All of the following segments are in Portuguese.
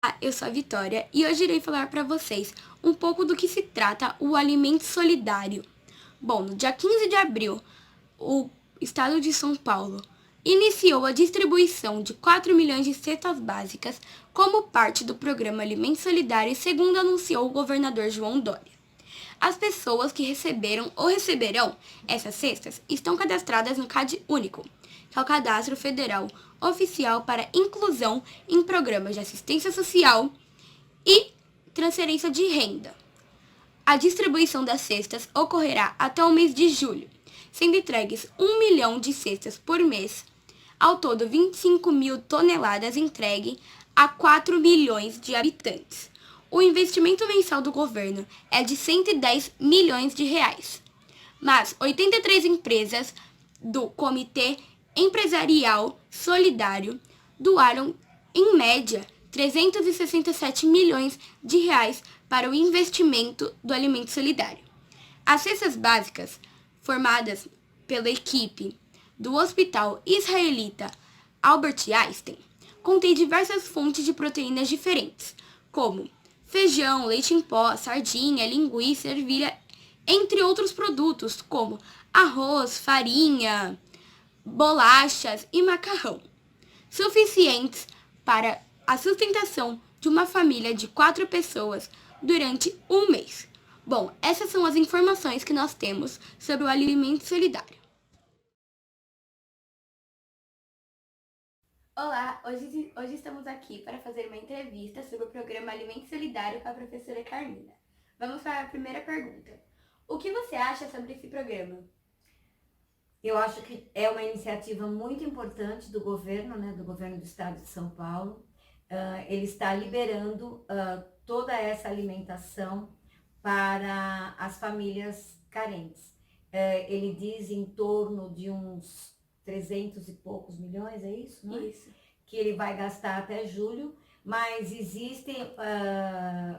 Olá, eu sou a Vitória e hoje irei falar para vocês um pouco do que se trata o alimento solidário. Bom, no dia 15 de abril, o Estado de São Paulo iniciou a distribuição de 4 milhões de cestas básicas como parte do programa Alimento Solidário, segundo anunciou o governador João Dória. As pessoas que receberam ou receberão essas cestas estão cadastradas no CAD Único, que é o Cadastro Federal Oficial para Inclusão em Programas de Assistência Social e Transferência de Renda. A distribuição das cestas ocorrerá até o mês de julho, sendo entregues 1 milhão de cestas por mês. Ao todo, 25 mil toneladas entregue a 4 milhões de habitantes. O investimento mensal do governo é de 110 milhões de reais. Mas 83 empresas do Comitê Empresarial Solidário doaram, em média, 367 milhões de reais para o investimento do alimento solidário. As cestas básicas, formadas pela equipe do Hospital Israelita Albert Einstein, contém diversas fontes de proteínas diferentes, como feijão, leite em pó, sardinha, linguiça, ervilha, entre outros produtos como arroz, farinha, bolachas e macarrão, suficientes para a sustentação de uma família de 4 pessoas durante um mês. Bom, essas são as informações que nós temos sobre o alimento solidário. Olá, hoje estamos aqui para fazer uma entrevista sobre o programa Alimento Solidário com a professora Carmina. Vamos para a primeira pergunta. O que você acha sobre esse programa? Eu acho que é uma iniciativa muito importante do governo, do governo do estado de São Paulo. Ele está liberando toda essa alimentação para as famílias carentes. Ele diz em torno de uns 300 e poucos milhões, é isso? Não é? Isso. Que ele vai gastar até julho, mas existe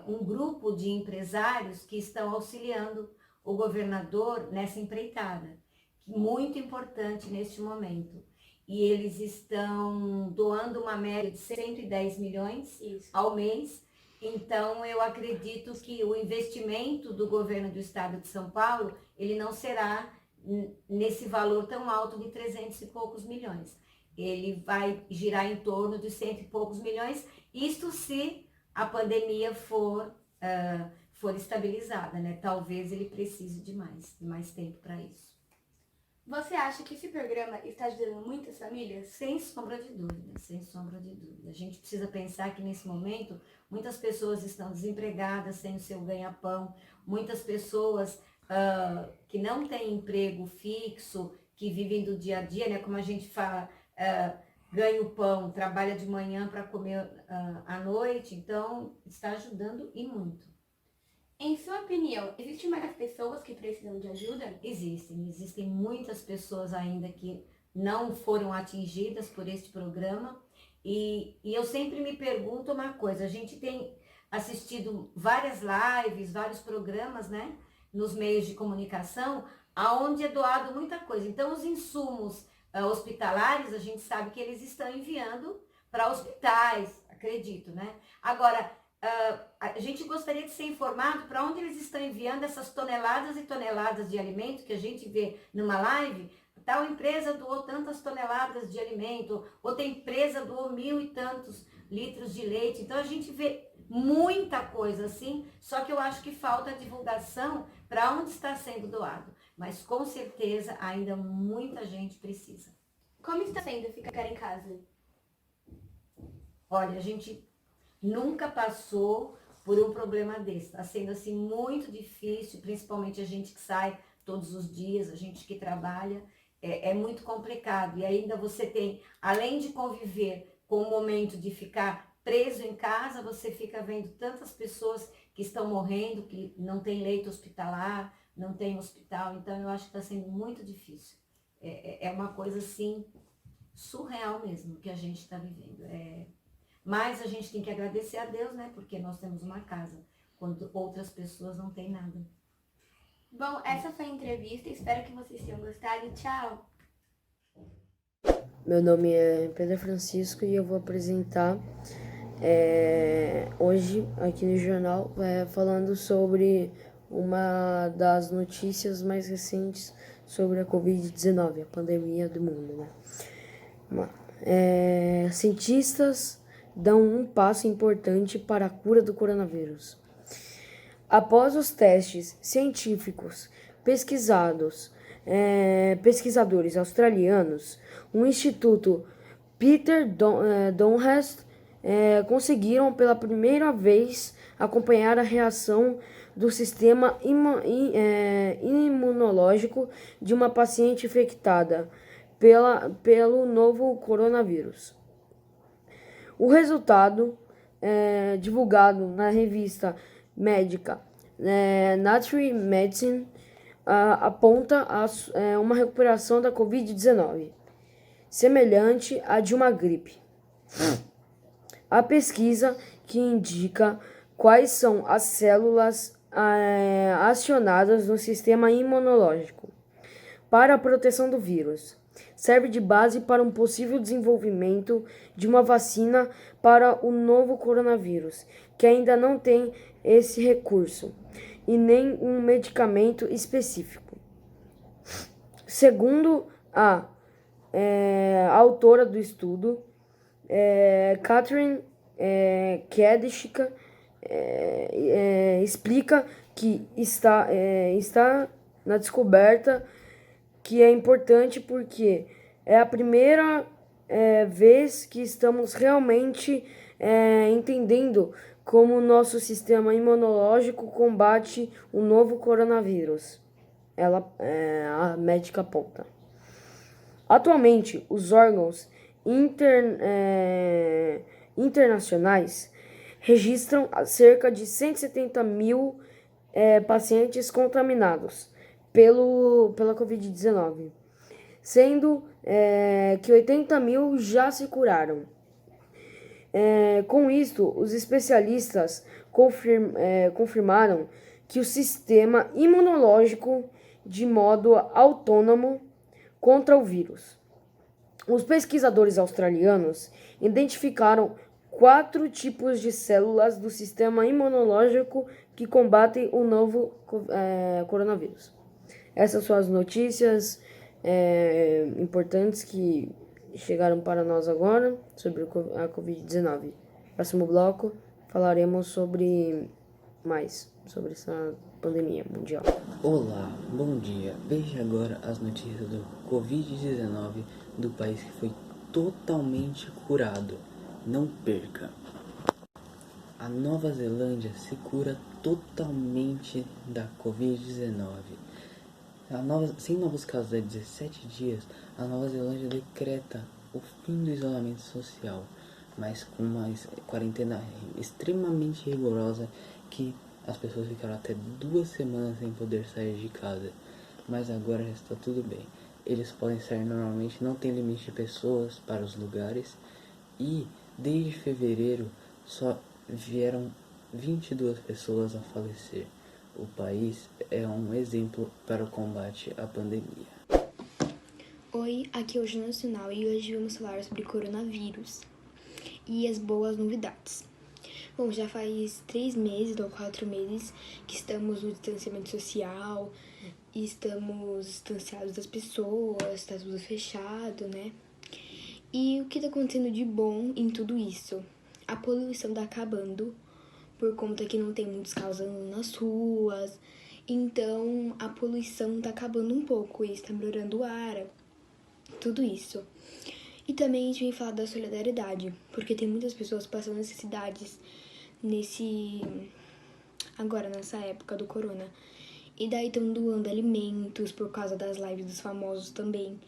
um grupo de empresários que estão auxiliando o governador nessa empreitada, muito importante neste momento. E eles estão doando uma média de 110 milhões ao mês. Então, eu acredito que o investimento do governo do estado de São Paulo, ele não será nesse valor tão alto de 300 e poucos milhões. Ele vai girar em torno de 100 e poucos milhões, isto se a pandemia for estabilizada, Talvez ele precise de mais tempo para isso. Você acha que esse programa está ajudando muitas famílias? Sem sombra de dúvida, sem sombra de dúvida. A gente precisa pensar que nesse momento muitas pessoas estão desempregadas, sem o seu ganha-pão, muitas pessoas que não têm emprego fixo, que vivem do dia a dia, como a gente fala, ganha o pão, trabalha de manhã para comer à noite, então está ajudando e muito. Em sua opinião, existem mais pessoas que precisam de ajuda? Existem muitas pessoas ainda que não foram atingidas por este programa e eu sempre me pergunto uma coisa, a gente tem assistido várias lives, vários programas, nos meios de comunicação, aonde é doado muita coisa. Então, os insumos hospitalares, a gente sabe que eles estão enviando para hospitais, acredito, Agora, a gente gostaria de ser informado para onde eles estão enviando essas toneladas e toneladas de alimento que a gente vê numa live. Tal empresa doou tantas toneladas de alimento, outra empresa doou 1.000 e tantos litros de leite. Então a gente vê muita coisa assim, só que eu acho que falta divulgação para onde está sendo doado. Mas com certeza ainda muita gente precisa. Como está sendo ficar em casa? Olha, a gente nunca passou por um problema desse. Está sendo assim muito difícil, principalmente a gente que sai todos os dias, a gente que trabalha, é muito complicado. E ainda você tem, além de conviver com o momento de ficar preso em casa, você fica vendo tantas pessoas que estão morrendo, que não tem leito hospitalar, não tem hospital. Então eu acho que está sendo muito difícil. É uma coisa assim surreal mesmo que a gente está vivendo. Mas a gente tem que agradecer a Deus, Porque nós temos uma casa, quando outras pessoas não têm nada. Bom, essa foi a entrevista. Espero que vocês tenham gostado. Tchau! Meu nome é Pedro Francisco e eu vou apresentar Hoje, aqui no jornal, falando sobre uma das notícias mais recentes sobre a Covid-19, a pandemia do mundo, né? Cientistas dão um passo importante para a cura do coronavírus. Após os testes científicos pesquisadores australianos, o Instituto Peter Donhurst conseguiram pela primeira vez acompanhar a reação do sistema imunológico de uma paciente infectada pelo novo coronavírus. O resultado, divulgado na revista médica Nature Medicine, aponta uma recuperação da Covid-19, semelhante à de uma gripe. A pesquisa que indica quais são as células acionadas no sistema imunológico para a proteção do vírus serve de base para um possível desenvolvimento de uma vacina para o novo coronavírus, que ainda não tem esse recurso, e nem um medicamento específico. Segundo a autora do estudo, Catherine Kedishka, explica que está na descoberta que é importante porque é a primeira vez que estamos realmente entendendo como o nosso sistema imunológico combate o novo coronavírus. A médica aponta. Atualmente, os órgãos internacionais registram cerca de 170 mil pacientes contaminados pela Covid-19, sendo que 80 mil já se curaram. Com isto, os especialistas confirmaram que o sistema imunológico de modo autônomo contra o vírus. Os pesquisadores australianos identificaram 4 tipos de células do sistema imunológico que combatem o novo coronavírus. Essas são as notícias importantes que chegaram para nós agora sobre a Covid-19. Próximo bloco falaremos sobre essa pandemia mundial. Olá, bom dia. Veja agora as notícias do Covid-19 do país que foi totalmente curado. Não perca! A Nova Zelândia se cura totalmente da Covid-19. Sem novos casos há 17 dias, a Nova Zelândia decreta o fim do isolamento social, mas com uma quarentena extremamente rigorosa que as pessoas ficaram até 2 semanas sem poder sair de casa. Mas agora já está tudo bem. Eles podem sair normalmente, não tem limite de pessoas para os lugares. E desde fevereiro só vieram 22 pessoas a falecer. O país é um exemplo para o combate à pandemia. Oi, aqui é o Jornal Nacional e hoje vamos falar sobre coronavírus e as boas novidades. Bom, já faz 3 meses ou 4 meses que estamos no distanciamento social, estamos distanciados das pessoas, está tudo fechado, né? E o que tá acontecendo de bom em tudo isso? A poluição tá acabando, por conta que não tem muitos carros andando nas ruas, então a poluição tá acabando um pouco e está melhorando o ar, tudo isso. E também a gente vem falar da solidariedade, porque tem muitas pessoas passando necessidades agora nessa época do corona. E daí estão doando alimentos por causa das lives dos famosos também.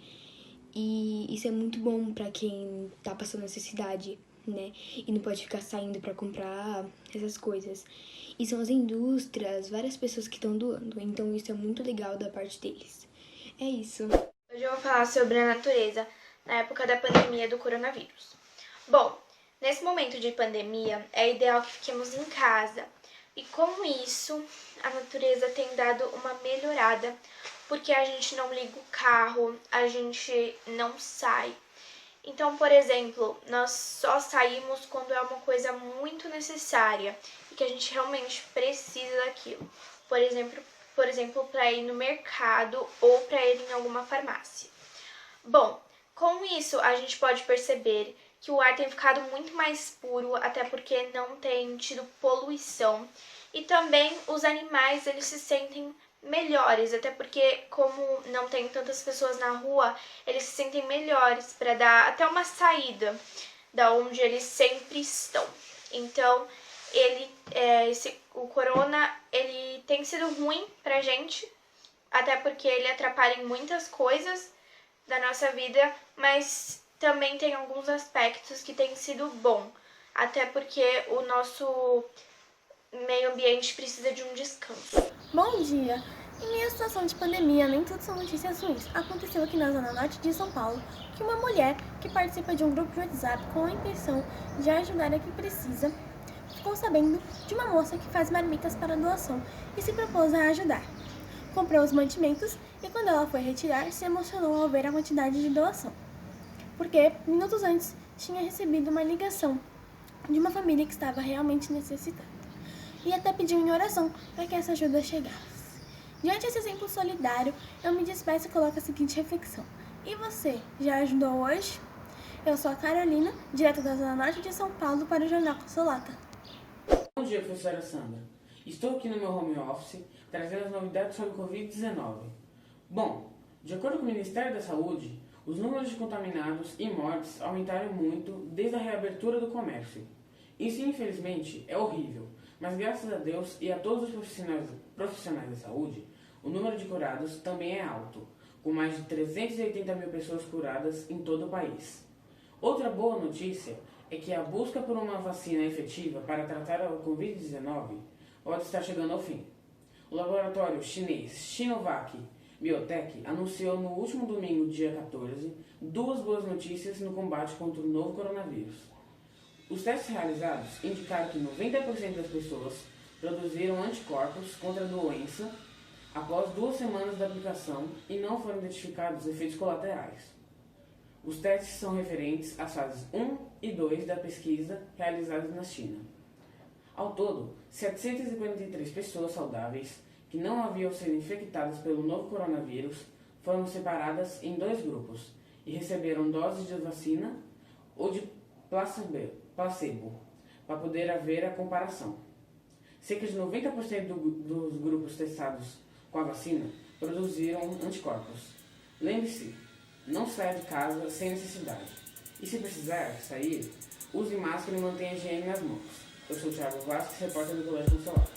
E isso é muito bom pra quem tá passando necessidade, né? E não pode ficar saindo pra comprar essas coisas. E são as indústrias, várias pessoas que estão doando. Então isso é muito legal da parte deles. É isso. Hoje eu vou falar sobre a natureza na época da pandemia do coronavírus. Bom, nesse momento de pandemia, é ideal que fiquemos em casa. E com isso, a natureza tem dado uma melhorada, porque a gente não liga o carro, a gente não sai. Então, por exemplo, nós só saímos quando é uma coisa muito necessária e que a gente realmente precisa daquilo. Por exemplo, para ir no mercado ou para ir em alguma farmácia. Bom, com isso a gente pode perceber que o ar tem ficado muito mais puro, até porque não tem tido poluição. E também os animais, eles se sentem melhores, até porque como não tem tantas pessoas na rua, eles se sentem melhores para dar até uma saída da onde eles sempre estão. Então, o corona, ele tem sido ruim pra gente, até porque ele atrapalha em muitas coisas da nossa vida, mas também tem alguns aspectos que têm sido bom, até porque o nosso meio ambiente precisa de um descanso. Bom dia! Em meio à situação de pandemia, nem tudo são notícias ruins. Aconteceu aqui na Zona Norte de São Paulo que uma mulher que participa de um grupo de WhatsApp com a intenção de ajudar a quem precisa, ficou sabendo de uma moça que faz marmitas para doação e se propôs a ajudar. Comprou os mantimentos e quando ela foi retirar, se emocionou ao ver a quantidade de doação, porque minutos antes tinha recebido uma ligação de uma família que estava realmente necessitada e até pediu em oração para que essa ajuda chegasse. Diante desse exemplo solidário, eu me despeço e coloco a seguinte reflexão. E você, já ajudou hoje? Eu sou a Carolina, direto da Zona Norte de São Paulo para o Jornal Consolata. Bom dia, professora Sandra. Estou aqui no meu home office trazendo as novidades sobre o Covid-19. Bom, de acordo com o Ministério da Saúde, os números de contaminados e mortes aumentaram muito desde a reabertura do comércio. Isso, infelizmente, é horrível, mas graças a Deus e a todos os profissionais da saúde, o número de curados também é alto, com mais de 380 mil pessoas curadas em todo o país. Outra boa notícia é que a busca por uma vacina efetiva para tratar a Covid-19 pode estar chegando ao fim. O laboratório chinês Sinovac Biotech anunciou no último domingo, dia 14, duas boas notícias no combate contra o novo coronavírus. Os testes realizados indicaram que 90% das pessoas produziram anticorpos contra a doença após 2 semanas da aplicação e não foram identificados efeitos colaterais. Os testes são referentes às fases 1 e 2 da pesquisa realizadas na China. Ao todo, 743 pessoas saudáveis que não haviam sido infectadas pelo novo coronavírus foram separadas em 2 grupos e receberam doses de vacina ou de placebo, para poder haver a comparação. Cerca de 90% dos grupos testados com a vacina produziram anticorpos. Lembre-se, não saia de casa sem necessidade. E se precisar sair, use máscara e mantenha a higiene nas mãos. Eu sou o Thiago Vasques, repórter do Colégio Consolata.